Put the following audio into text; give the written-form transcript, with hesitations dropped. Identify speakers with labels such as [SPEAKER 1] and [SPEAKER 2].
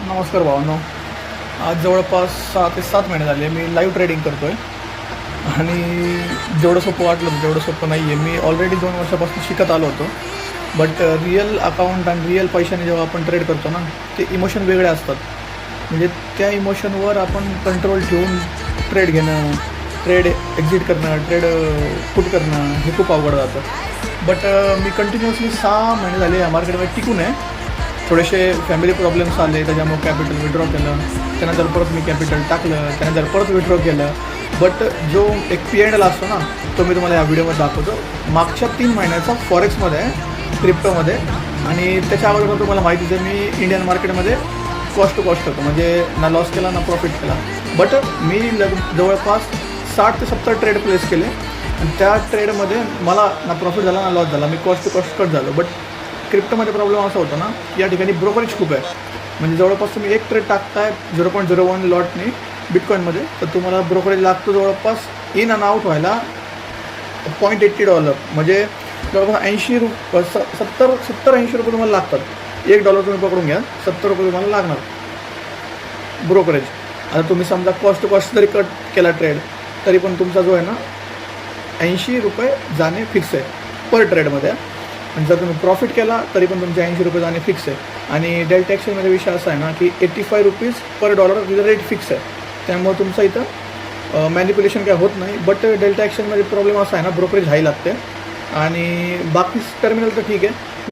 [SPEAKER 1] नमस्कार भावांनो. आज जवळपास 6 ते 7 महिने झाले मी लाईव्ह ट्रेडिंग करतो आहे आणि जेवढं सोपं वाटलं होतं तेवढं सोपं नाही आहे. मी ऑलरेडी 2 वर्षापासून शिकत आलो होतो. बट रिअल अकाउंट आणि रिअल पैशाने जेव्हा आपण ट्रेड करतो ना, ते इमोशन वेगळे असतात. म्हणजे त्या इमोशनवर आपण कंट्रोल ठेवून ट्रेड घेणं, ट्रेड एक्झिट करणं, ट्रेड पुट करणं हे खूप अवघड जातं. बट मी कंटिन्युअसली 6 महिने झाले या मार्केटमध्ये टिकून आहे. थोडेसे फॅमिली प्रॉब्लेम्स आले, त्याच्यामुळे कॅपिटल विड्रॉ केलं, त्यानंतर परत मी कॅपिटल टाकलं, त्यानंतर परत विड्रॉ केलं. बट जो एक P&L असतो ना, तो मी तुम्हाला या व्हिडिओमध्ये दाखवतो. मागच्या 3 महिन्याचा फॉरेक्समध्ये आहे, क्रिप्टोमध्ये. आणि त्याच्या अगोदर तुम्हाला माहितीच आहे, मी इंडियन मार्केटमध्ये कॉस्ट टू कॉस्ट होतो, म्हणजे ना लॉस केला ना प्रॉफिट केला. बट मी जवळपास 60 ते 70 ट्रेड प्लेस केले आणि त्या ट्रेडमध्ये मला ना प्रॉफिट झाला ना लॉस झाला. मी कॉस्ट टू कॉस्ट कट झालो. बट क्रिप्टोमध्ये प्रॉब्लेम असा होता ना, की या ठिकाणी ब्रोकरेज खूप आहे. म्हणजे जवळपास तुम्ही एक ट्रेड टाकताय 0.01 लॉटने बिटकॉईनमध्ये, तर तुम्हाला ब्रोकरेज लागतो जवळपास इन अँड आउट व्हायला $0.80. म्हणजे जवळपास 80 रुपये 70-80 रुपये तुम्हाला लागतात. $1 तुम्ही पकडून घ्या, $70 तुम्हाला लागणार ब्रोकरेज. आता तुम्ही समजा कॉस्ट टू कॉस्ट जरी कट केला ट्रेड, तरी पण तुमचा जो आहे ना 80 रुपये जाणे फिक्स आहे पर ट्रेडमध्ये. आणि जर तुम्ही प्रॉफिट केला तरी पण तुमचे 80 रुपये जाणे फिक्स आहे. आणि डेल्टा एक्सचेंजमध्ये विषय असा आहे ना, की $85 पर डॉलर रेट फिक्स आहे. त्यामुळे तुमचं इथं मॅनिप्युलेशन काय होत नाही. बट डेल्टा एक्सचेंजमध्ये प्रॉब्लेम असा आहे ना, ब्रोकरेज हाय लागते. आणि बाकी टर्मिनल तर ठीक आहे,